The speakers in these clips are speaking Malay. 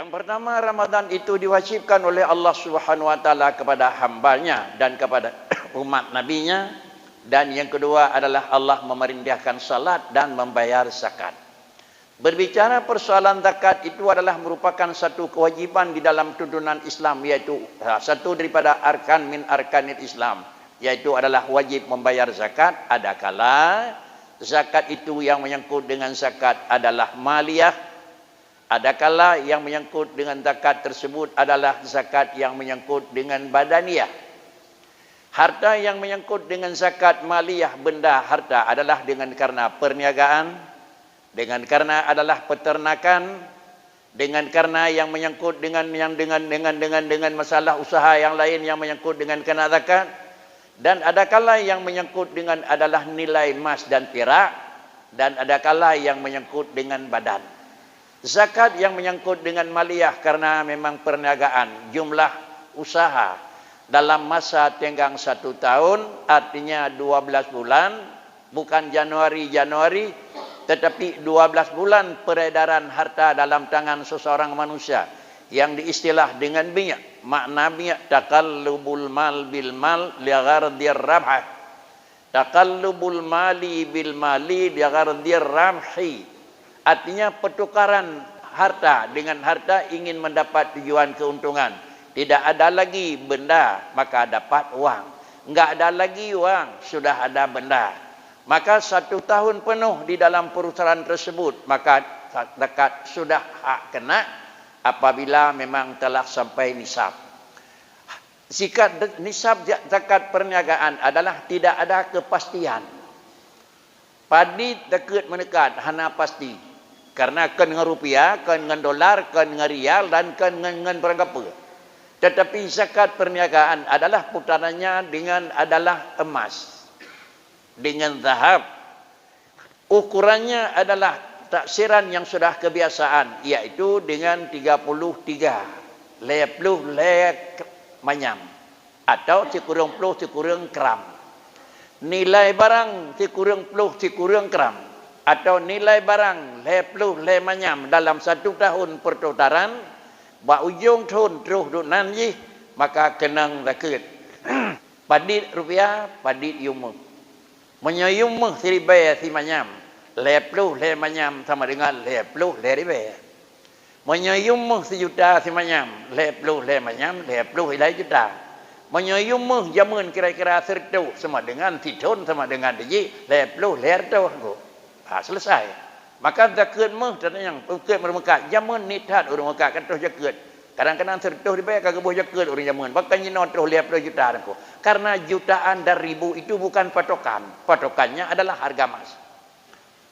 Yang pertama, Ramadan itu diwajibkan oleh Allah Subhanahu wa taala kepada hambanya dan kepada umat nabinya. Dan yang kedua adalah Allah memerintahkan salat dan membayar zakat. Berbicara persoalan zakat itu adalah merupakan satu kewajiban di dalam tuntunan Islam, yaitu satu daripada arkan min arkanil Islam, yaitu adalah wajib membayar zakat. Adakala zakat itu yang menyangkut dengan zakat adalah maliyah, adakala yang menyangkut dengan zakat tersebut adalah zakat yang menyangkut dengan badaniyah. Harta yang menyangkut dengan zakat maliyah, benda harta, adalah dengan karena perniagaan, dengan karena adalah peternakan, dengan karena yang menyangkut dengan masalah usaha yang lain yang menyangkut dengan kena zakat, dan adakala yang menyangkut dengan adalah nilai emas dan perak, dan adakala yang menyangkut dengan badan. Zakat yang menyangkut dengan maliyah karena memang perniagaan, jumlah usaha dalam masa tenggang 1 tahun, artinya 12 bulan, bukan Januari, tetapi 12 bulan peredaran harta dalam tangan seseorang manusia, yang diistilah dengan minyak. Makna minyak, takallubul mal bil mal lighardhir rabh. Takallubul mali bil mali lighardhir rabhi. Artinya pertukaran harta dengan harta ingin mendapat tujuan keuntungan. Tidak ada lagi benda, maka dapat uang. Enggak ada lagi uang, sudah ada benda. Maka 1 tahun penuh di dalam perusahaan tersebut, maka zakat sudah hak kena apabila memang telah sampai nisab. Jika nisab zakat perniagaan adalah tidak ada kepastian. Padi dekat menekat, hana pasti. Karena kan dengan rupiah, kan dengan dolar, kan dengan rial, dan kan dengan berapa. Tetapi zakat perniagaan adalah putarannya dengan adalah emas, dengan zahab. Ukurannya adalah taksiran yang sudah kebiasaan, yaitu dengan 33 lek manyam atau cikurung puluh cikurung gram. Nilai barang cikurung puluh cikurung gram atau nilai barang le manyam dalam 1 tahun pertukaran, ba ujung tahun terus duk nanji, maka kenang zakat. Padit rupiah, padit yumah. Menyayumah seribai si manyam. Lepluh le manyam sama dengan lepluh le ribai. Menyayumah sejuta si manyam. Lepluh le manyam, lepluh ilai juta. Menyayumah jamun kira-kira sertu sama dengan titun sama dengan diji. Lepluh le ertu. Selesai. Maka zakat mah tanya yang zakat mereka zaman nitat orang mereka kan terus zakat. Kadang-kadang sertuh dibayar kagak boleh zakat orang zaman. Bahkan nyinot terus 50 juta aku. Karena jutaan dan ribu itu bukan patokan. Patokannya adalah harga emas.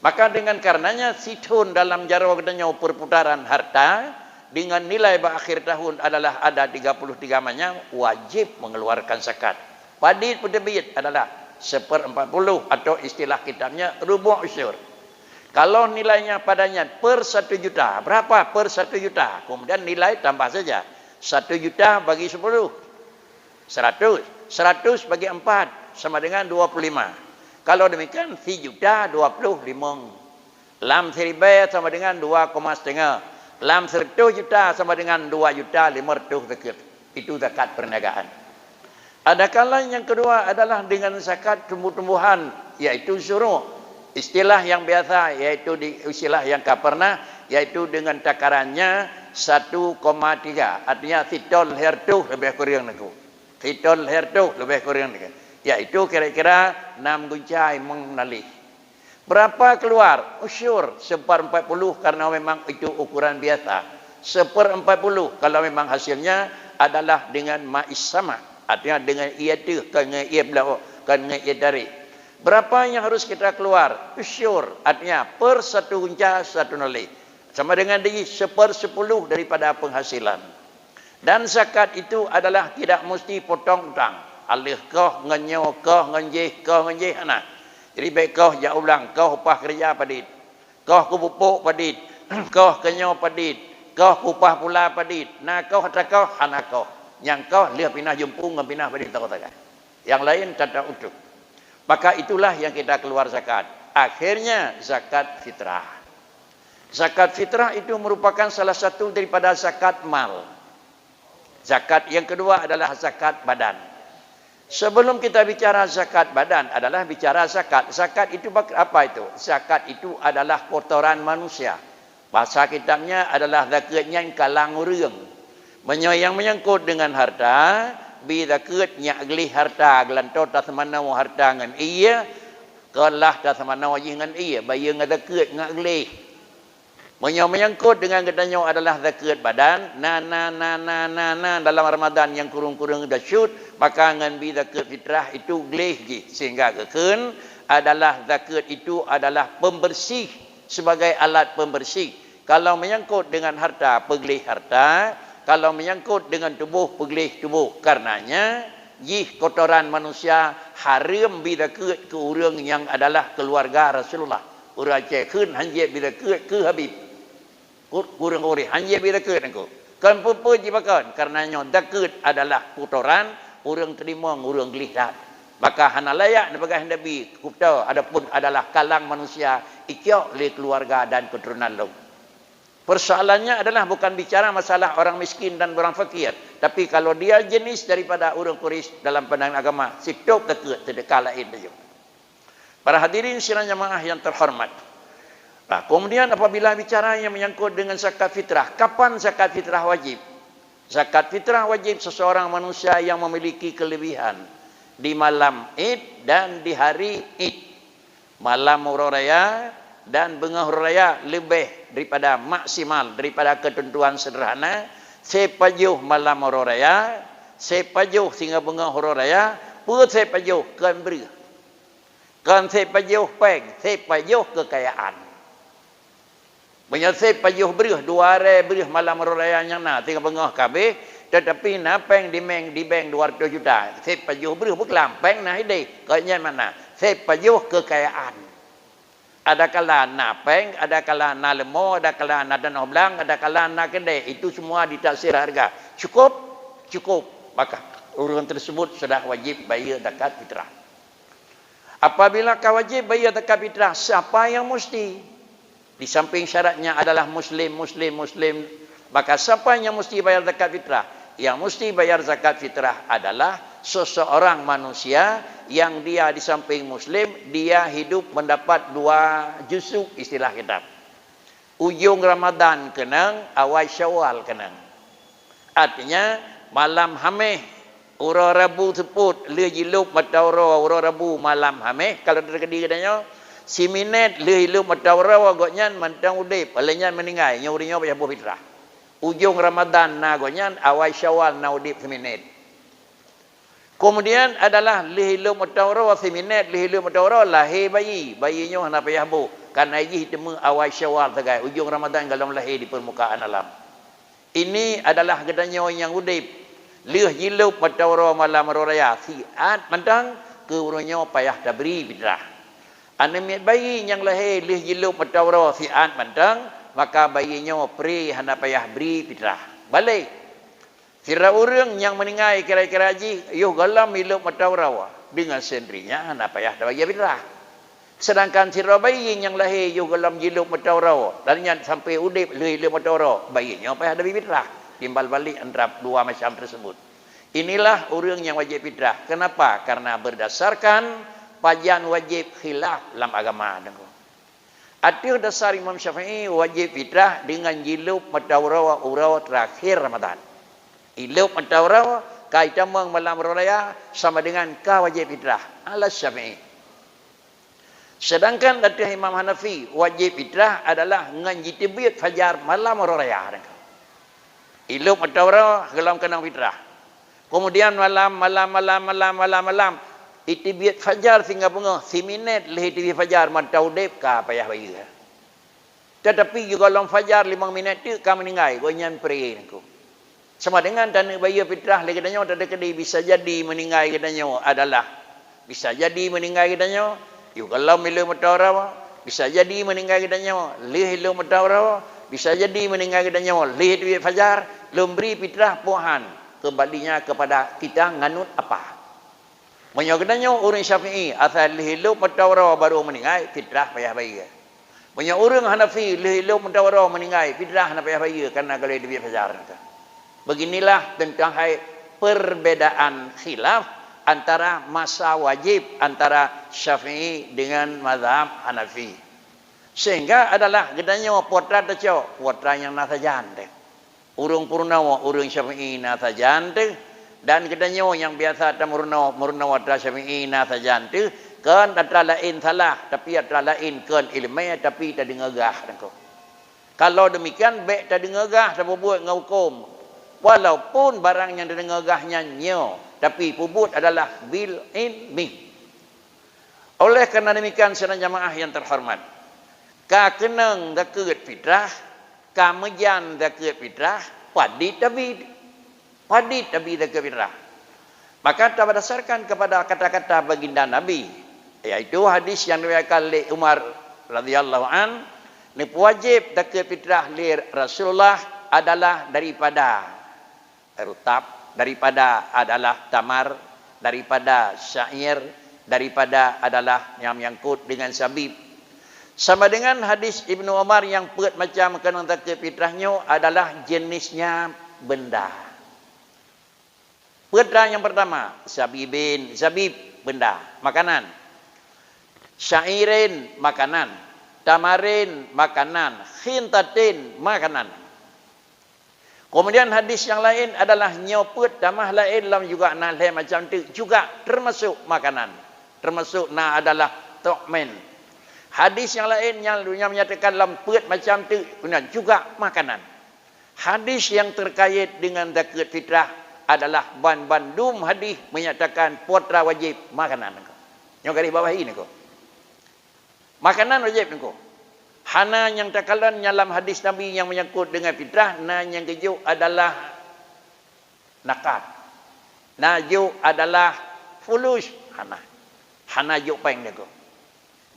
Maka dengan karenanya situn dalam jara waktunya perputaran harta dengan nilai akhir tahun adalah ada 33 manya, wajib mengeluarkan zakat. Padit pedebit adalah 1/40 atau istilah kitabnya rubu' usyur. Kalau nilainya padanya per 1 juta, berapa per 1 juta? Kemudian nilai tambah saja. 1 juta bagi 10, 100. 100 bagi 4, sama dengan 25. Kalau demikian, 1 juta 25. Lam seribai sama dengan 2,5. Lam 100 juta sama dengan 2 juta 500 zakat. Itu zakat perniagaan. Adakala yang kedua adalah dengan zakat tumbuh-tumbuhan, yaitu syuru'. Istilah yang biasa, yaitu di istilah yang tak pernah, yaitu dengan takarannya 1,3. Artinya titol hertu lebih kurang aku. Titol hertu lebih kurang aku. Yaitu kira-kira 6 guncai mengalih. Berapa keluar? Usyur 1/40 karena memang itu ukuran biasa. 1/40 kalau memang hasilnya adalah dengan ma'is sama. Artinya dengan ia tu, kan dengan ia belau, kan dengan ia tarik. Berapa yang harus kita keluar? Usyur, artinya per 1 gunca 1 nilai. Sama dengan di 1/10 daripada penghasilan. Dan zakat itu adalah tidak mesti potong utang. Alih kau, ngenyo kau, ngenjih anak. Jadi baik kau jauh ulang, kau upah kerja padit. Kau kupupuk padit. Kau kenyo padit. Kau upah pula padit. Nah kau kata kau, anak kau. Yang kau lihat pinah jumpung, pinah padit tak katakan. Yang lain tak utuh. Maka itulah yang kita keluar zakat. Akhirnya zakat fitrah. Zakat fitrah itu merupakan salah satu daripada zakat mal. Zakat yang kedua adalah zakat badan. Sebelum kita bicara zakat badan adalah bicara zakat. Zakat itu apa itu? Zakat itu adalah kotoran manusia. Bahasa kitabnya adalah zakatnya kalang urang. Yang menyangkut dengan harta, bi zakat nyagli harta gelanto ta semana harta ngan iya, kalah ta semana wajih ngan iya, bayar ngan zakat ngagli. Menyangkut dengan katanya adalah zakat badan, dalam Ramadan yang kurung-kurung dah syut, maka ngan bi zakat fitrah itu gleh je. Sehingga keken adalah zakat itu adalah pembersih sebagai alat pembersih. Kalau menyangkut dengan harta, pegleh harta. Kalau menyangkut dengan tubuh, pegleh tubuh. Karenanya, kotoran manusia haram bi zakat ke orang yang adalah keluarga Rasulullah. Orang cekun hanya bi zakat ke Habib. Kurang ori hanya bila ke aku kan apa jibakan karenanya zakat adalah kotoran orang terima orang lihat maka hana layak sebagai nabi kupta adapun adalah kalang manusia ikyo le keluarga dan keturunan lo. Persoalannya adalah bukan bicara masalah orang miskin dan orang fakir, tapi kalau dia jenis daripada orang Quraisy dalam pandangan agama sikap zakat sedekah lain dia. Para hadirin sidang jemaah yang terhormat. Nah, kemudian apabila bicara yang menyangkut dengan zakat fitrah, kapan zakat fitrah wajib? Zakat fitrah wajib seseorang manusia yang memiliki kelebihan di malam Id dan di hari Id. Malam Hari Raya dan Bunga Hari Raya lebih daripada maksimal daripada ketentuan sederhana. Sepajuh malam Hari Raya, sepajuh sehingga Bunga Hari Raya, pun sepajuh kan beri. Kan sepajuh peng, sepajuh kekayaan. Menyelesai pajuh berih, 2 hari berih malam raya yang nak, tinggal bengah kabeh, tetapi napeng di bank 200 juta. Saya pajuh berih bukan peng nah ide, kayaknya mana? Saya pajuh kekayaan. Ada kala napeng, ada kala na lemo, ada kala na danau belang, ada kala na kedai. Itu semua ditaksir harga. Cukup. Maka orang tersebut sudah wajib bayar zakat fitrah. Apabila kau wajib bayar zakat fitrah, siapa yang mesti? Di samping syaratnya adalah muslim. Maka siapa yang mesti bayar zakat fitrah? Yang mesti bayar zakat fitrah adalah seseorang manusia yang dia di samping muslim, dia hidup mendapat 2 juzuk istilah kitab. Ujung Ramadan kenang, awal Syawal kenang. Artinya malam hameh, ura Rabu seput, le jilup mataura ura Rabu malam hameh, kalau terjadi katanya si minit le hilup mataura goknyan mantang udip, alenya meninggal nyurinya payah fitrah. Ujung Ramadan na goknyan, awal Syawal na udip seminit. Kemudian adalah lihilu mutaura seminit lihilu mutaura lahir bayinya hana payah bu karena ini temu awal Syawal segai ujung Ramadan kalau lahir di permukaan alam. Ini adalah gedanya yang udip lihilu mutaura malam raya siat mantang ke urunnya payah tabri fitrah. Anemit bayi yang lahir lihilu mutaura siat mantang maka bayinya pri hana payah beri fitrah. Balik kira orang yang meninggal kira-kira haji, yuh galam hilup mataurawa dengan sendirinya, nak payah dah bagi fitrah. Sedangkan sira bayi yang lahir yuh galam hilup mataurawa, dan yang sampai udip hilup mataurawa, bayinya payah dah bagi fitrah. Timbal balik antara 2 macam tersebut. Inilah orang yang wajib fitrah. Kenapa? Karena berdasarkan pajan wajib khilaf dalam agama. Atir dasar Imam Syafi'i wajib fitrah dengan hilup mataurawa urawa terakhir Ramadan. Hilup mataurawa kaitan malam raya sama dengan ka wajib fitrah ala Syafi'i. Sedangkan dari Imam Hanafi wajib fitrah adalah nganjitibit fajar malam raya. Hilup mataurawa gelam kenang fitrah. Kemudian malam itibit fajar sehingga bunga si minit leh itibit fajar mataudep ka payah bayi. Tetapi juga dalam fajar 5 minit tu ka meninggal gonyan pray aku. Sama dengan dana bayar fitrah lagi katanya ada kedai bisa jadi meninggal katanya adalah bisa jadi meninggal katanya yuk kalau milu mataurawa bisa jadi meninggal katanya lihilu mataurawa bisa jadi meninggal katanya lih duit fajar lemberi fitrah puhan kembalinya kepada kita nganut apa menyokatanya orang Syafi'i asal lihilu mataurawa baru meninggal fitrah payah bayar Banyak orang Hanafi leh mentawarah meninggal fitrah nak payah bayar karena kalau dia fajar. Beginilah tentang perbedaan khilaf antara masa wajib antara Syafi'i dengan mazhab Hanafi. Sehingga adalah gedanya putra tecau, putra yang nasajan teh. Urung purnawa, urung Syafi'i nasajan teh. Dan gedanya yang biasa ta murnawa tra Syafi'i nasajan teh. Kan atra lain salah, tapi atra lain kan ilmiah tapi tak dengagah nako. Kalau demikian baik tak dengagah tak buat ngahukum. Walaupun barang yang dengagahnya nyo, tapi pubut adalah bil ilmi. Oleh kerana demikian senang jamaah yang terhormat, ka kenang dakeut fitrah, ka mejan dakeut fitrah, padit tabi dakeut fitrah. Maka berdasarkan kepada kata-kata baginda Nabi, yaitu hadis yang diriwayatkan oleh Umar radhiyallahu an, ni wajib dakeut fitrah li Rasulullah adalah daripada rutab, daripada adalah tamar, daripada syair, daripada adalah yang menyangkut dengan sabib. Sama dengan hadis Ibnu Umar yang buat macam kena zakat fitrahnya adalah jenisnya benda. Fitrah yang pertama, sabibin, zabib benda, makanan. Syairin makanan, tamarin makanan, khintatin makanan. Kemudian hadis yang lain adalah nyoput damah lain lam juga na lain macam tu juga termasuk makanan. Termasuk na adalah tu'min. Hadis yang lain yang menyatakan lamput macam tu juga makanan. Hadis yang terkait dengan zakat fitrah adalah bandum hadis menyatakan putra wajib makanan. Yang garis bawah ini ko. Makanan wajib ko. Hana yang takalan dalam hadis Nabi yang menyangkut dengan fitrah, na yang keju adalah nakat. Naju adalah fulus hana. Hana juk peng dia ko.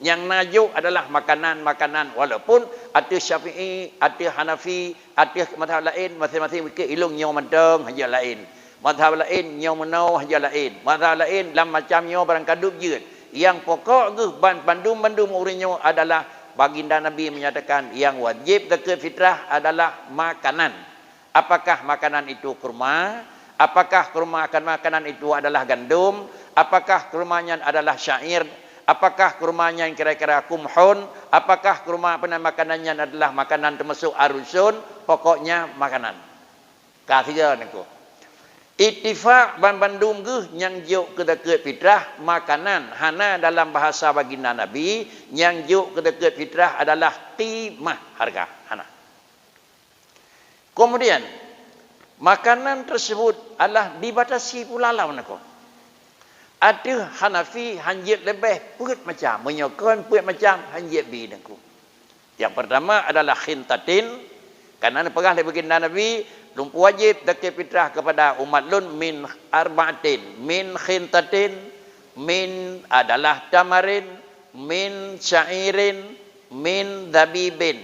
Yang naju adalah makanan-makanan walaupun ada Syafi'i, ada Hanafi, ada mazhab lain masing-masing mikir ilung nyo menteng haja lain. Mazhab lain nyo menau haja lain. Mazhab lain lam macam nyo barang kadup jeut. Yang pokok ke bandum urinyo adalah baginda Nabi menyatakan yang wajib zakat fitrah adalah makanan. Apakah makanan itu kurma? Apakah kurma makanan itu adalah gandum? Apakah kurmanya adalah syair? Apakah kurmanya yang kira-kira kumhun? Apakah kurma makanannya adalah makanan termasuk arusun? Pokoknya makanan. Kasihan aku. Ittifaq bandum ke yang juk ke zakat fitrah makanan. Hana dalam bahasa baginda Nabi yang juk ke zakat fitrah adalah qimah harga. Hana. Kemudian makanan tersebut adalah dibatasi pula lah menako. Ada Hanafi hanjit lebih put macam menyokon put macam hanjit bi nako. Yang pertama adalah khintatin kerana pegah dari baginda Nabi lumpu wajib zakat fitrah kepada umat lun min arba'atin, min khintatin, min adalah tamarin, min syairin, min zabibin.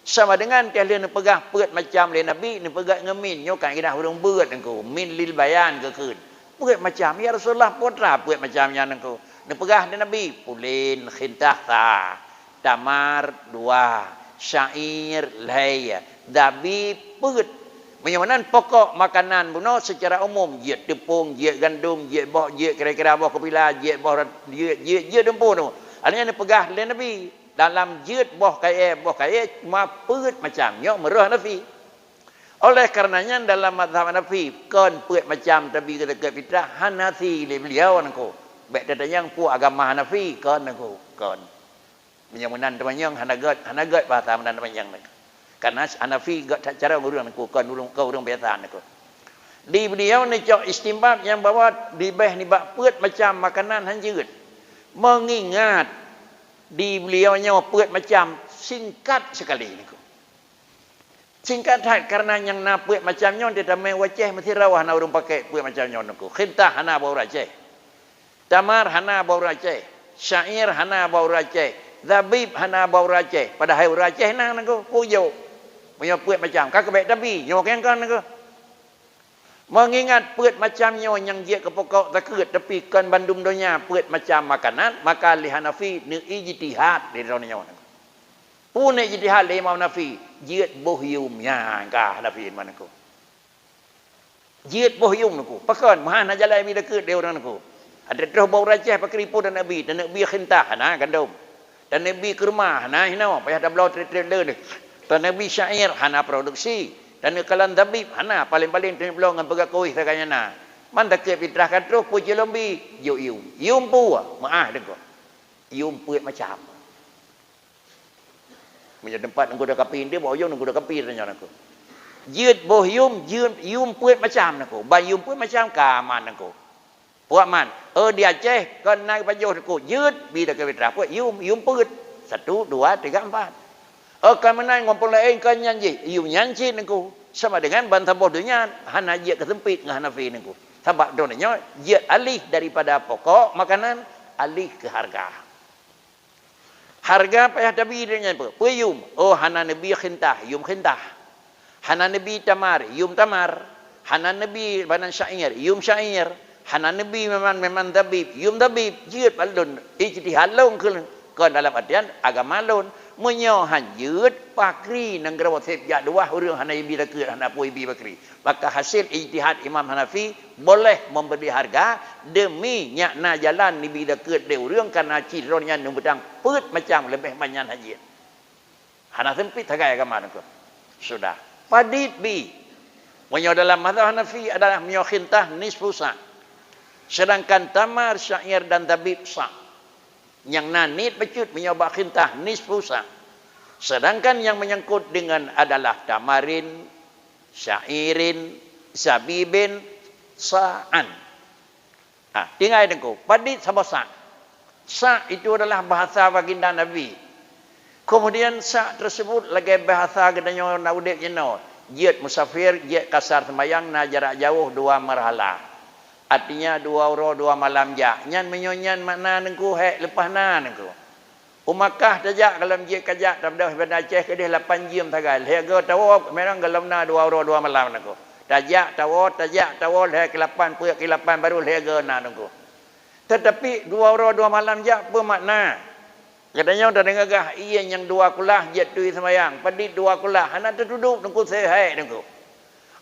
Sama dengan kalian pegah put macam le Nabi ni pegah ngemin nyo kan ida hurung beut engko min lil bayan ke keun. Put macam ya Rasulullah putra put macamnya engko. Ni pegah de Nabi pulin khintah ta, tamar dua, syair laya, zabib put. Menyamanan pokok makanan buno secara umum je tepung, je gandum, je boh, je kira-kira boh kopila, je boh je dempu tu. Artinya ni pegah le Nabi dalam je boh kaya cuma peut macam nyo meruh Nabi. Oleh karenanya dalam mazhab Hanafi kon peut macam tapi kata fitrah Hanafi le beliau nako. Baik datang pu agama Hanafi kon nako kon. Menyamanan temannya hanagat bahasa menan temannya nako. Karena Hanafi gak cara urang aku kan urang biasa aku. Di beliau ni cok istimbab yang bawa di beh ni bak peut macam makanan hanjeut. Mengingat di beliau nya peut macam singkat sekali niku. Singkat hat karena yang na peut macam nyo dia tamai waceh mesti rawah na urang pakai peut macam nyo niku. Khintah hana bau raceh. Tamar hana bau raceh. Syair hana bau raceh. Zabib hana bau raceh. Padahal raceh nang niku puyo. Punya puat macam kakak baik tapi nyo kan ke mengingat puat macam nyo yang dia ke pokok zakat tapi kan bandum donya puat macam makanan maka li Hanafi ni ijtihad di dalam nyo Pun ijtihad Imam Nafi, jiat boh yumnya kah Nafi mana ko. Jiat boh yum ko. Pakan mana jalan bila ke dia orang ko. Ada terus bau rajah pakai ripu dan Nabi khintah nah gandum. Dan Nabi ke rumah nah hina payah dah belau trailer ni. Dan Nabi syair hana produksi. Dan kalan tabib hana paling-paling tu belau dengan pegak kuih sakanya nah. Man tak ke fitrah kan terus puji lombi yum. Yum pu maah dengko. Yum puit macam. Punya tempat nunggu dah kapin dia bawa yum nunggu dah kapin tanya aku. Jiat boh yum puit macam aku. Ba yum puit macam kaman aku. Puak man. Di Aceh kan naik pajuh aku. Jiat bila ke fitrah puit yum puit. 1 2 3 4. Kan menang ngumpul lain kan nyanyi. Yum nyanyi aku. Sama dengan bantah bodohnya hana jiat kesempit dengan Hanafi aku. Sebab donanya jiat alih daripada pokok makanan alih ke harga. Harga payah Nabi dia apa? Peyum. Hana Nabi khintah, yum khintah. Hana Nabi tamar, yum tamar. Hana Nabi banan syair, yum syair. Hana Nabi memang tabib, yum tabib. Jiat balun ijtihad long ke dalam artian agama lon menyohan jiat pakri nang gerawa sep ya dua urang hana ibi dak hana poi ibi bakri. Maka hasil ijtihad Imam Hanafi boleh memberi harga demi nyakna jalan ni bila ke de urang karena cironnya nu bedang peut macam lebih banyak haji. Hana sempit hagai agama tu. Sudah. Padit bi. Menyo dalam mazhab Hanafi adalah menyo khintah nisfu sa. Sedangkan tamar, syair dan tabib sa. Yang nanit becut menyoba khintah nisfu sa. Sedangkan yang menyangkut dengan adalah tamarin, syairin, zabibin, sa'an. Tinggal dengku. Padit sama sa'. Sa' itu adalah bahasa baginda Nabi. Kemudian sa' tersebut lagi bahasa gedanya naudek jeno. Jiat musafir, jiat kasar semayang, na jarak jauh 2 marhala. Artinya 2 uro 2 malam ja. Nyan menyonyan makna dengku hek lepas na dengku. Umakah tajak kalau jiat kajak tabdah pada Aceh ke dia 8 jam tagal. Hega tawo memang galam na 2 uro 2 malam dengku. Tajak tawo hek ke 8 puak ke 8 baru hega na dengku. Tetapi 2 uro 2 malam ja apa makna? Katanya dah dengar gah ia yang 2 kulah jet tui semayang. Padit 2 kulah. Anak terduduk dengku sehai dengku.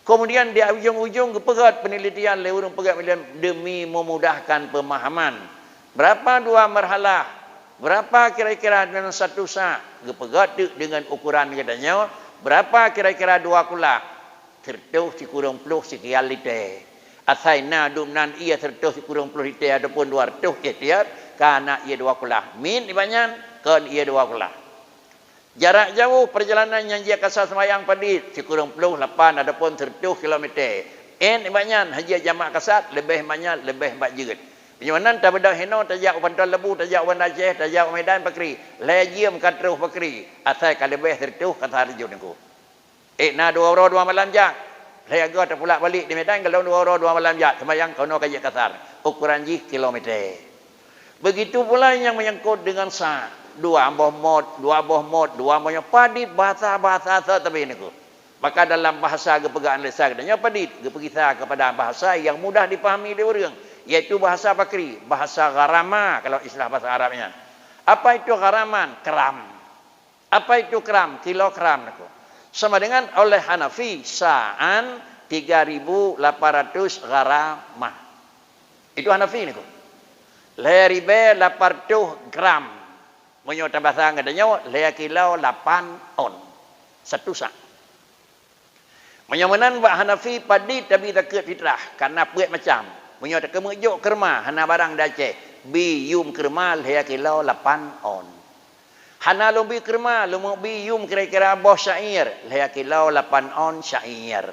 Kemudian di ujung-ujung kepegat penelitian lewurung pegat demi memudahkan pemahaman. Berapa 2 marhalah? Berapa kira-kira dengan 1 sa'? Kepegat dengan ukuran katanya. Berapa kira-kira 2 kulah? Tertuh dikurung puluh sekian liter. Asaina dumnan ia tertuh dikurung puluh liter ataupun 200 liter. Karena ia 2 kulah. Min ibanyan kan ia 2 kulah. Jarak jauh perjalanan yang dia kasar semayang padit sekurang 8 adapun 30 km. Ibanyan haji jamak kasar lebih banyak lebih bajut. Penyewanan tak beda heno tajak Bantuan Lebu, tajak Wan Aceh, tajak Medan Pakri. Lejiam katruh Pakri. Asal ka lebih 30 kata rejun aku. Na 2 uro 2 malam jak. Saya agak tak pulak balik di Medan kalau 2 uro 2 malam jak semayang kono kajak kasar. Ukuran ji kilometer. Begitu pula yang menyangkut dengan sa' 2 boh mod, 2 boh mod, 2 bohnya padit bahasa-bahasa tapi ini ku. Maka dalam bahasa kepegaan lisan katanya padit, kepergisah kepada bahasa yang mudah dipahami oleh orang, yaitu bahasa Pakri, bahasa Gharama kalau istilah bahasa Arabnya. Apa itu Gharaman? Keram. Apa itu keram? Kilogram aku. Sama dengan oleh Hanafi sa'an 3.800 gharamah. Itu Hanafi ini ku. Leribe 800 gram. Menyota bahasa katanya le kilo 8 on. 1 sa'. Menyamanan buat Hanafi padit tapi tak ke fitrah karena puak macam. Menyota kemejuk kerma hana barang Aceh. Bi yum kerma le kilo 8 on. Hana lumbi kerma lumbi yum kira-kira boh syair le kilo 8 on syair.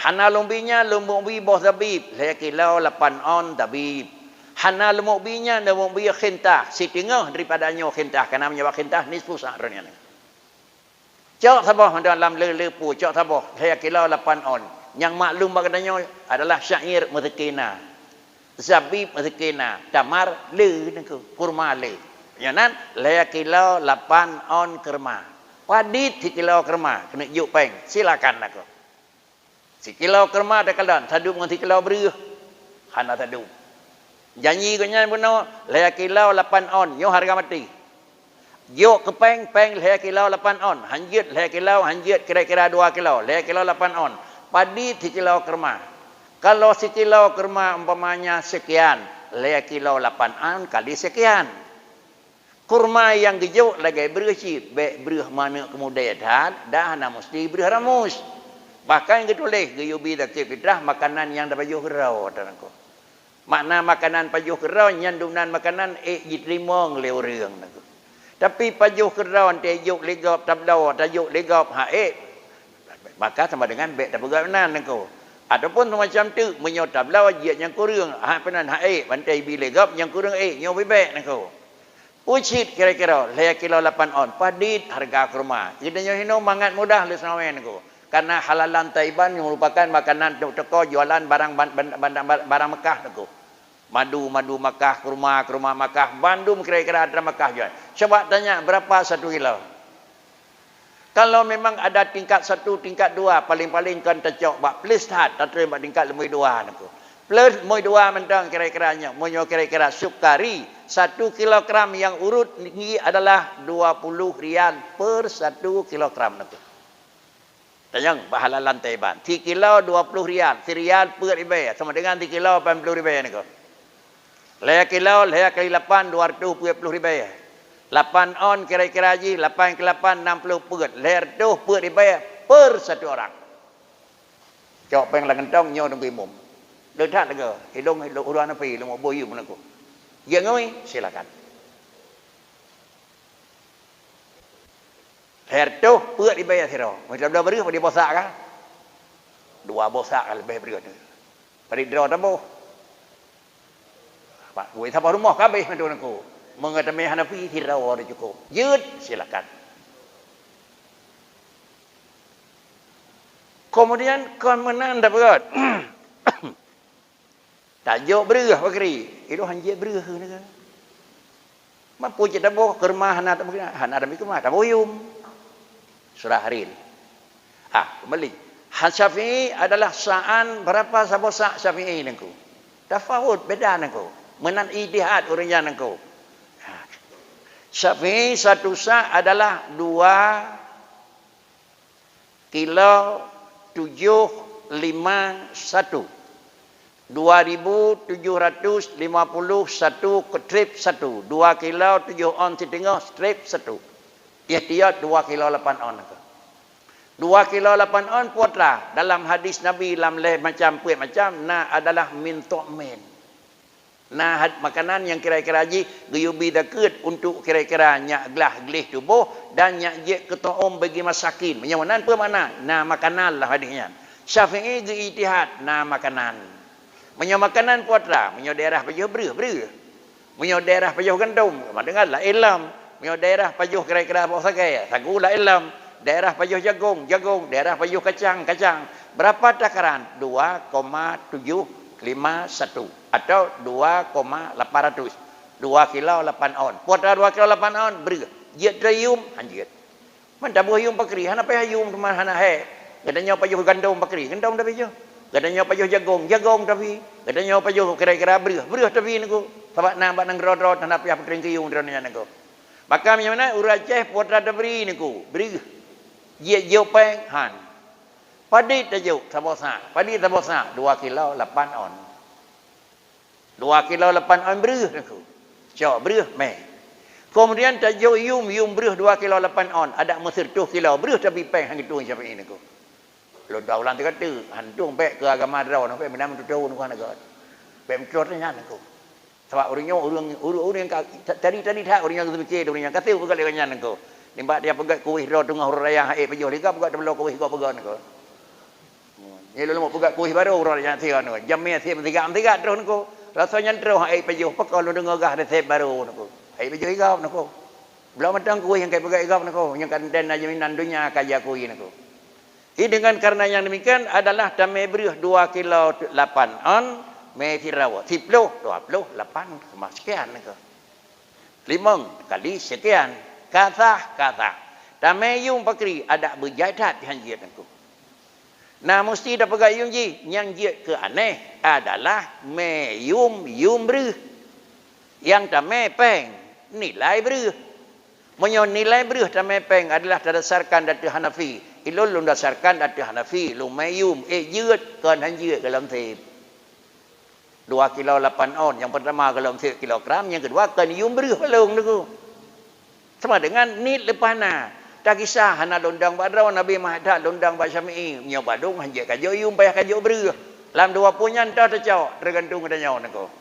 Hana lumbinya lumbi boh tabib le kilo 8 on tabib. Hana lemukbinya lemukbi khintah. Si tengah daripadanya khintah. Kerana menyebab khintah nisfu sa'run. Cok sabah dalam lepu. Cok sabah. Saya kira 8 on. Yang maklum bagainya adalah syair muzakina. Zabib muzakina. Tamar le. Kurma le. Yang saya kira 8 on kerma. Padit si kilo kerma. Kena yuk peng. Silakan aku. Si kilo kerma ada kalan. Taduk dengan si kilo beruh. Hana taduk. Janji kanya benar, laya kilau 8 on, yo harga mati. Yok ke peng leher kilau 8 on. Hanjit leher kilau, hanjit kira-kira 2 kilau. Leher kilau 8 on. Padi 3 kilau kerma. Kalau 1 kilau kerma umpamanya sekian. Leher kilau 8 on kali sekian. Kurma yang gejuk lagi bersih. Baik beruh mana kemudian dah nak mesti beruh ramus. Bahkan yang ditulis geyubi daktif fitrah makanan yang dah pajuh kerau. Makna makanan pajuh kerau nyandunan makanan diterima oleh orang. Tapi pajuh kerau tajuk legap tablau tajuk legap maka sama dengan baik tak berguna nangko. Ataupun macam tu menyau tablau jiat yang kurang penan bantai bi legap yang kurang nyau bebek nangko. Ucit kira-kira leher kilo 8 on. Padit harga kurma. Kita hino mangat mudah le senawen ko. Karena halalan Taiban yang merupakan makanan toko jualan barang Mekah ko. Madu Mekah, kurma Mekah, bandum kira-kira ada Mekah jual. Coba tanya berapa 1 kilo? Kalau memang ada tingkat 1, tingkat 2, paling-paling kan tercok bak plus hat, tak terima tingkat lebih 2 ko. Plus moi 2 mentang kira-kiranya, monyo kira-kira sukari 1 kilogram yang urut ini adalah 20 rial per 1 kilogram nanti. Tanyang pahala lantai ban. 3 kilo 20 rial, 3 rial per ribai sama dengan 3 kilo 80 ribai ni ko. Leher kilo leher kali 8 240 ribai. 8 on kira-kira ji 8 ke 8 60 per. Leher tu per ribai per 1 orang. Cok peng lang kentong nyo tunggu imum. Đơn thang là hidung uruan apa lu mau boyu mana ko. Ya ngoi silakan. Herto puat dibayar siro. Macam dah beri pada bosak kan? 2 bosak lebih beri ni. Pada draw tabo. Pak, buat apa rumah kabeh macam aku. Mengatami Hanafi siro ada cukup. Yud silakan. Kemudian komenan dapat tajuk beruh bakri. Itu hanjit beruh ni kan. Mampu je tabo kermah hana tak mungkin hana ada kermah taboyum. Surah Haril. Kembali. Syafi'i adalah sa'an berapa sabosak Syafi'i nangku. Tafawud beda nangku. Menan ijtihad orangnya nangku. Syafi'i 1 sa' adalah 2 kilo 751. 2,751 ketrip 1. 2 kilo 7 on setengah strip 1. Ihtiyat 2 kilo 8 on. 2 kilo 8 on putra. Dalam hadis Nabi dalam macam puit macam na adalah min tu'min. Nah makanan yang kira-kira ji guyubi dakut untuk kira-kira nyak gelah gelih tubuh dan nyak je ketuum bagi masakin. Menyawanan apa makna? Nah makanan lah hadisnya. Syafi'i ijtihad nah makanan. Menyo makanan putra, menyo daerah pajuh beruh. Menyo daerah pajuh gandum, dengarlah ilam. Menyo daerah pajuh kira-kira apa sagai, sagulah ilam. Daerah pajuh jagung, daerah pajuh kacang. Berapa takaran? 2,751 atau 2,800. 2 kilo 8 on. Putra 2 kilo 8 on beruh. Jiat drayum hanjit. Mana buayum bakri, hana payah yum teman hana he. Katanya pajuh gandum bakri, gandum dah pajuh. Katanya pajuh jagung tapi. Katanya pajuh kira-kira beruh tapi niku. Sebab nampak nang rod-rod nak payah petring kiyung drone niku. Maka macam mana uraceh putra dabri niku. Beruh. Jiat jopeng han. Padi tajuk sabosa. 2 kilo 8 on. 2 kilo 8 on beruh niku. Cok beruh meh. Kemudian tajuk yum beruh 2 kilo 8 on. Ada mesir 2 kilo beruh tapi peng hang itu siapa ini niku. Lo dah ulang tiga tu, hantung pek ke agama draw, nampak menam tu jauh nukan agak. Pek mikir ni nyan aku. Sebab orang yang tadi tak orang yang mikir, orang yang kata pegat dia nyan aku. Nimpak dia pegat kuih draw tengah orang raya hai pejuh liga pegat tebelo kuih kau pegat aku. Ni lo mau pegat kuih baru orang yang tiga aku. Jamnya tiga draw aku. Rasanya draw hai pejuh pekau lo dengar gah ada sep baru aku. Hai pejuh igap aku. Belum matang kuih yang kayak pegat igap aku. Yang kanten aja minan dunia kaya kuih aku. Ini dengan karena yang demikian adalah tamai beruh 2 kilo 8 on methirawa 10 28 sama sekian ni ke 5 kali sekian kata tamai yung pakri ada berjadat hanjit aku. Nah mesti dah pegang yung ji yang jit ke aneh adalah yum beruh yang tamai peng nilai beruh Menyo nilai berih dan mepeng adalah berdasarkan datu Hanafi. Ilun lun dasarkan datu Hanafi. Lumayum. Yud. Kan han yud dalam tip. 2 kilo 8 on. Yang pertama dalam 3 kilogram. Yang kedua kan yum berih pelung tu. Sama dengan nit lepas na. Tak kisah hana londang badraw Nabi Muhammad londang ba Syafi'i. Nyo badung han je kajo yum payah kajo berih. Lam 2 punyan tak tercau. Tergantung ada nyaw nako.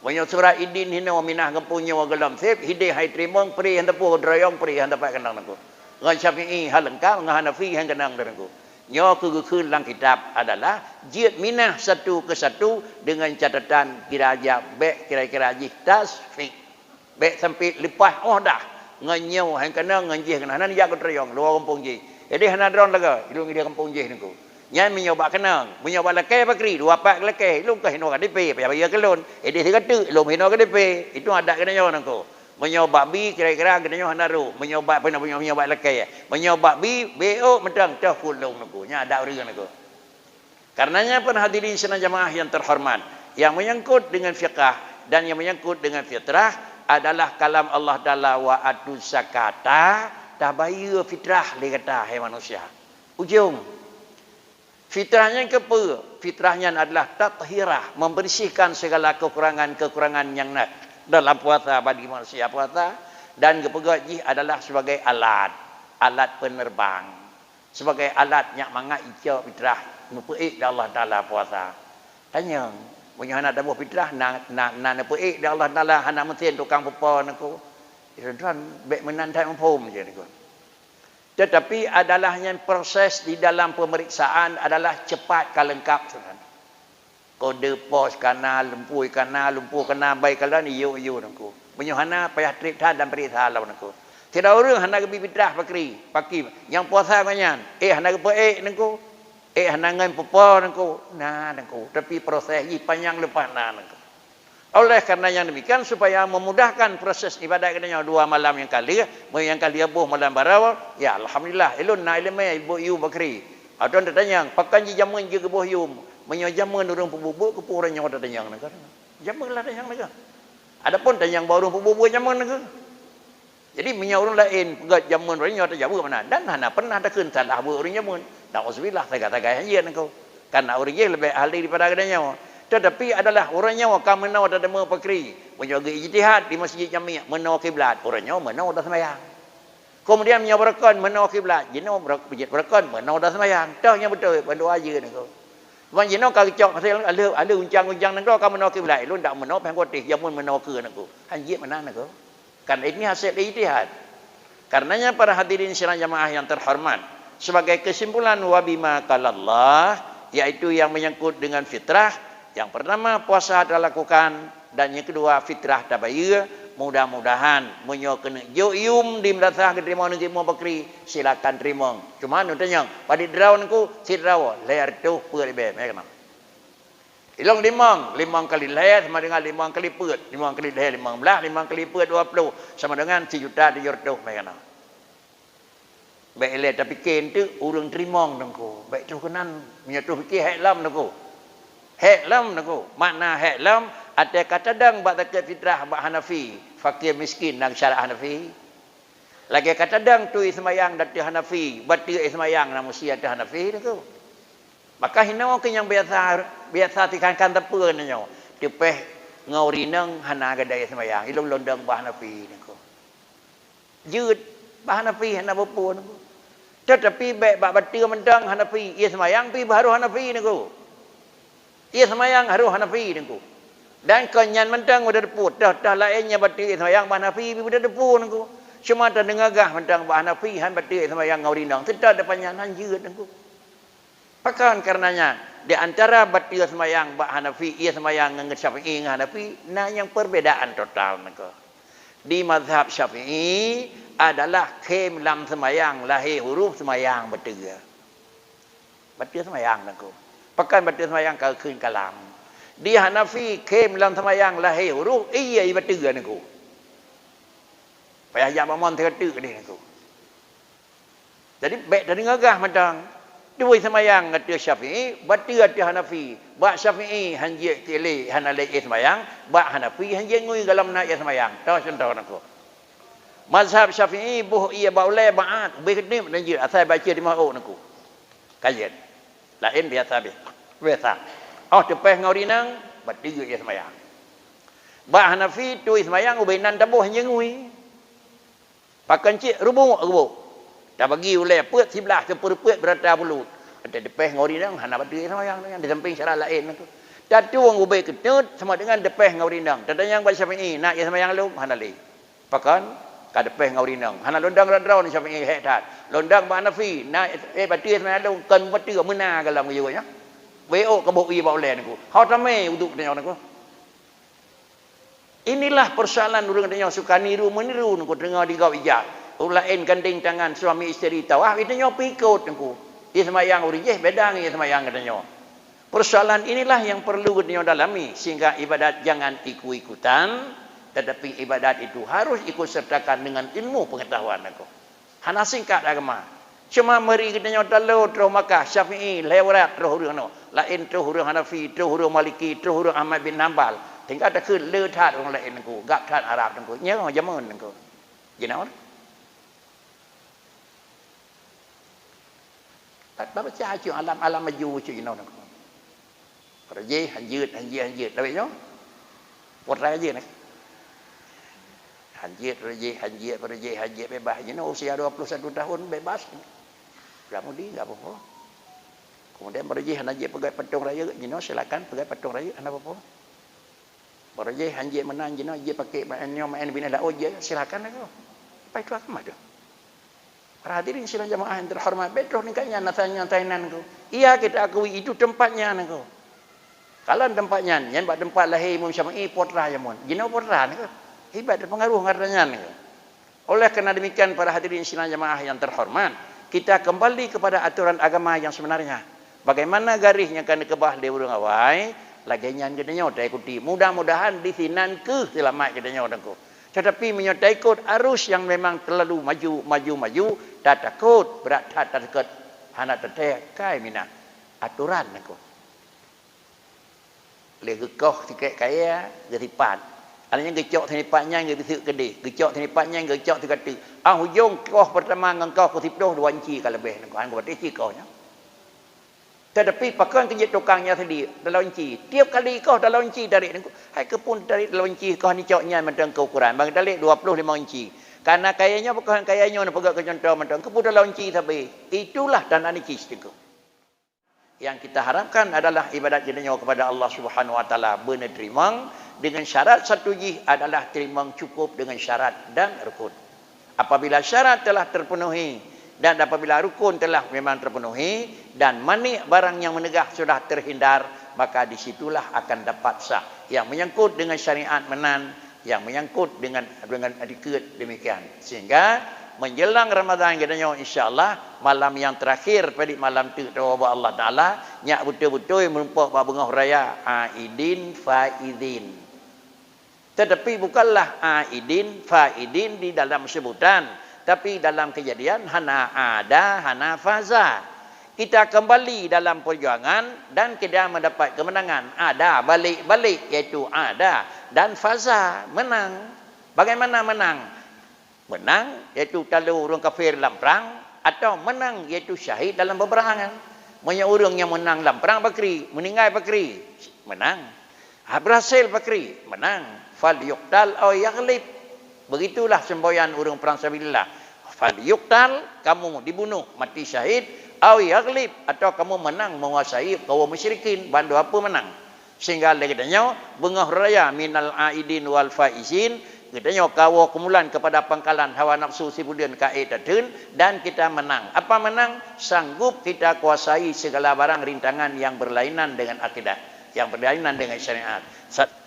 Banyak surah idin hina minah gempunya wa gelam sip hidai hai trimong pri han tepu droyong pri han dapat kenang nako. Ngan Syafi'i hal lengkap ngan Hanafi han kenang nako. Nyo keun lang kitab adalah jid minah satu ke satu dengan catatan kira-kira baik kira-kira jih tasfiq. Baik sampai lepas dah. Ngan nyo han kenang ngan jih kenang nan ya ke droyong luar kampung jih. Jadi hana dron laga ilung dia kampung jih nako. Yang menyoba kenang, menyoba lekeh pakri, 2 lekeh, lu kah hino KDP, payah bayar kelon. Dia kata, lu hino KDP, itu ada kena nyawa nangko. Menyoba bi kira-kira kena nyawa hanaru, menyoba apa nak menyoba lekeh ya. Menyoba bi BO mentang dah kulung nangko. Nya ada orang nangko. Karenanya para hadirin sekalian jamaah yang terhormat, yang menyangkut dengan fiqh dan yang menyangkut dengan fitrah adalah kalam Allah Taala wa atu zakata, tabayyu fitrah dia kata hai manusia. Ujung fitrahnya apa? Fitrahnya adalah tathirah, membersihkan segala kekurangan-kekurangan yang dalam puasa bagi manusia puasa, dan kepegaji adalah sebagai alat penerbang, sebagai alat yang mangat ijau fitrah nupuik Allah Taala puasa. Tanya, punya anak dah buah fitrah nak nupuik Allah Taala anak mesin tukang pepa nako. Tuan baik menantai mampum je nako. Tetapi adalah yang proses di dalam pemeriksaan adalah cepat kalau lengkap. Kode pos kana, lumpur kana, baik kalau ni you nangku. Menyuhana payah trip dan periksa law nangku. Tidak orang hana kebi fitrah paki. Yang puasa kanyan, hana kepo nangku. Hana ngan pepo nangku. Nah nangku. Tapi proses ini panjang lepas nangku. Oleh karena yang demikian supaya memudahkan proses ibadat katanya 2 malam yang kali abuh malam barawal ya alhamdulillah elun na ilmu ibu yu bakri atau anda tanya pakan ji jamun je ke boh yu menyo jamun urang pubuk ke puranya ada tanyang negara jamun lah tanyang negara adapun tanyang baru pubuk jamun negara jadi menyo urang lain pegat jamun orangnya ada jamu mana dan hana pernah ada keun salah bu urang jamun nauzubillah tagah-tagah hajian engkau karena orang ye lebih ahli daripada katanya. Tetapi adalah orangnya akan menau dah demo pakri menjaga ijtihad di masjid jami' menau kiblat orangnya menau dah sembahyang kemudian menyabarkan menau kiblat jino berkan menau dah sembahyang dah yang betul berdoa je ni kau wan jino ka cok pasal ada uncang-uncang nang ka menau kiblat lu ndak menau pangkotih jamun menau ke nako hanjit mana nako kan ini hasil ijtihad karenanya para hadirin sekalian jamaah yang terhormat sebagai kesimpulan wabima kalallah yaitu yang menyangkut dengan fitrah. Yang pertama puasa adalah lakukan dan yang kedua fitrah tabayyu mudah-mudahan menyo kena yum di madrasah ke terima nanti mau bakri silakan terima cuma nu tanya pada drawn ku sidraw leher tu peur be kena ilong limang kali leher sama dengan 5 kali peur 5 kali leher 15 5 kali peur 20 sama dengan 1 juta 200 kena baik le tapi ken tu urang terima nangku baik tu kenan menyatu fikir haklam nangku Heklam nako makna heklam ada kata dang bak zakat fitrah bak Hanafi fakir miskin nang syarat Hanafi lagi kata dang tu ismayang datu Hanafi batu ismayang nang mesti ada Hanafi nako maka hina ke yang biasa tikan-kan tepe nyo dipeh ngauri nang hana gadai ismayang ilung londang bak Hanafi nako jud bak Hanafi hana bepu nako tetapi bak batu mendang Hanafi ismayang pi baru Hanafi nako ia semayang haru Hanafi nengku. Dan kenyan mentang udah deput. Dah lainnya bati semayang Hanafi udah deput nengku. Cuma tak dengagah mentang Hanafi han bati semayang ngau rindang. Tidak ada panjangan jeut nengku. Pakan karenanya di antara bati semayang Hanafi ia semayang ngan Syafi'i ngan Hanafi nah yang perbedaan total nengku. Di mazhab Syafi'i adalah kem lam semayang lahir huruf semayang bertiga. Bati semayang nengku. Pakai baca semayang kauคืน kalam. Di Hanafi kem dalam semayang lahir huruf iya baca niku. Payah jak mamon terkata ni niku. Jadi baik dari ngagah macam dua semayang kata Syafi'i, baca kata Hanafi. Bak Syafi'i hanjik kili hanalai semayang, bak Hanafi hanjik ngui dalam nak semayang. Tahu contoh niku. Mazhab Syafi'i buh ia baulai ba'at benim dan je asal baca di mau naku. Kajian. Lain biasa biasa. Oh tepeh ngaurinang batiga ia sembahyang. Ba Hanafi tu sembahyang ubainan tabuh nyengui. Pakan cik rubuh. Dah bagi oleh put sebelah ke put berata bulu. Ada tepeh ngaurinang hana batiga sembahyang dengan di samping syarat lain naku. Tatuang ubai ketut sama dengan tepeh ngaurinang. Tadang baca Syafi'i nak ia sembahyang lu Hanali. Pakan kadepeh ngaurinang hana londang radrau ni Syafi'i hetat londang ba Hanafi na bati semalo kan bati mena galam yo nya bo kebuk i ba oleh niku hau tame uduk tanya niku inilah persoalan urang tanya suka niru meniru niku dengar di gau ijah ulain gandeng tangan suami isteri tawah itu nyo pikut niku ia sembayang urijeh bedang ia sembayang katanya persoalan inilah yang perlu kita dalami sehingga ibadat jangan ikut-ikutan tetapi ibadat itu harus ikut sertakan dengan ilmu pengetahuan aku. Hana singkat agama. Cuma meri kita nyata lo terus Makkah Syafi'i lewat terus hurung no. Lain terus hurung Hanafi, terus hurung Maliki, terus hurung Ahmad bin Hanbal. Tinggal ada ke le that orang lain aku, gak that Arab aku. Nya zaman aku. Gimana? Bapa cakap alam maju cik gimana aku. Kerja hanjut. Tapi nyo. Potrai aja nak. Hanjit bebas. Ini usia 21 tahun bebas. Kemudian enggak apa-apa. Kemudian berjih hanjit pegai patung raya, jino silakan pegai patung raya, ana apa-apa. Berjih hanjit menang jino je pakai main bina dak je, silakan aku. Apa itu agama tu? Para hadirin sidang jamaah yang terhormat, betul ni kayaknya natanya tainan ku. Iya kita akui itu tempatnya aku. Kalau tempatnya, yang buat tempat lahir Imam Syafi'i potra jamun. Jino potra ni ku. Hebat pengaruh ngaranya ni. Oleh kerana demikian para hadirin sidang jamaah yang terhormat, kita kembali kepada aturan agama yang sebenarnya. Bagaimana garisnya kan kebah di urang awai, laganya katanya tak ikuti. Mudah-mudahan di sinan ke selamat katanya odangku. Tetapi menyertai ikut arus yang memang terlalu maju, tak takut berat tak takut hana tetek kai mina aturan aku. Legekoh tiket kaya geripan. Alanya gecok tenipatnya yang bisik gede, gecok tenipatnya yang gecok tikatu. Hujung koh pertama ngengkau ke tipdoh 2 inci kalau lebih. Angko berarti cikohnya. Tetapi pakai kerja tukangnya tadi dalam inci. Tiap kali kau dalam inci dari niku, hai kepun dari dalam inci kau ni coknya mentang ke ukuran. Bang dalik 25 inci. Karena kayanya bukan kayanya nak pegang ke contoh mentang kepun dalam inci tapi itulah dan ani cis niku. Yang kita harapkan adalah ibadat jenengan kepada Allah Subhanahu wa taala benar terima dengan syarat satu jih adalah terima cukup dengan syarat dan rukun. Apabila syarat telah terpenuhi dan apabila rukun telah memang terpenuhi dan manik barang yang menegah sudah terhindar, maka disitulah akan dapat sah. Yang menyangkut dengan syariat menan, yang menyangkut dengan etiket demikian. Sehingga menjelang Ramadan katanya insya-Allah malam yang terakhir pada malam tu Allah Taala nyak betul-betul menumpuk bengah raya aidin faidin. Tetapi bukanlah aidin faidin di dalam sebutan, tapi dalam kejadian hana ada hana faza. Kita kembali dalam perjuangan dan kita mendapat kemenangan. Ada balik-balik iaitu ada dan faza menang. Bagaimana menang? Menang iaitu kalau orang kafir dalam perang atau menang iaitu syahid dalam peperangan. Banyak orang yang menang dalam perang bakri, meninggal bakri, menang. Berhasil bakri, menang. Fal yuqtal aw yaghlib. Begitulah semboyan orang perang sabilillah. Fal yuqtal, kamu dibunuh mati syahid, aw yaghlib atau kamu menang menguasai kaum musyrikin, bandu apa menang. Sehingga katanya bengah raya minal aidin wal faizin, katanya kawo kumulan kepada pangkalan hawa nafsu sibulian kaidatun dan kita menang. Apa menang? Sanggup kita kuasai segala barang rintangan yang berlainan dengan akidah, yang berlainan dengan syariat.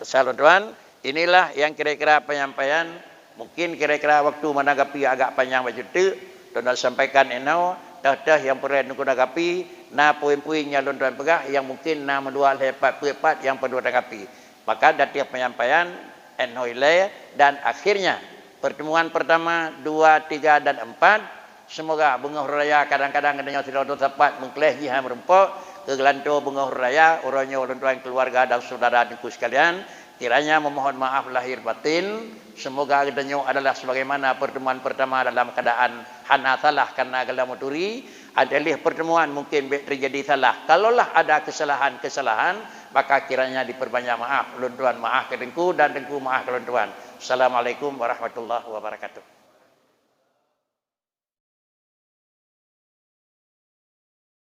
Salam tuan, inilah yang kira-kira penyampaian. Mungkin kira-kira waktu menanggapi agak panjang macam tu, tuan sampaikan enau, dah yang perlu menanggapi, na poin-poinnya tuan pegah yang mungkin na mendual hepat yang perlu tanggapi. Maka dari penyampaian enhoile dan akhirnya pertemuan pertama 2, 3 dan 4 semoga bengah raya kadang-kadang adanya tidak tepat mengkeleh jiha merempok ke gelanto bengah raya orangnya orang tua keluarga dan saudara niku sekalian Kiranya memohon maaf lahir batin. Semoga kedenyo adalah sebagaimana pertemuan pertama dalam keadaan hana salah karena agama muturi. Adalah pertemuan mungkin terjadi salah. Kalaulah ada kesalahan-kesalahan, maka kiranya diperbanyak maaf. Ulun tuan maaf ke dengku dan dengku maaf ke ulun tuan. Assalamualaikum warahmatullahi wabarakatuh.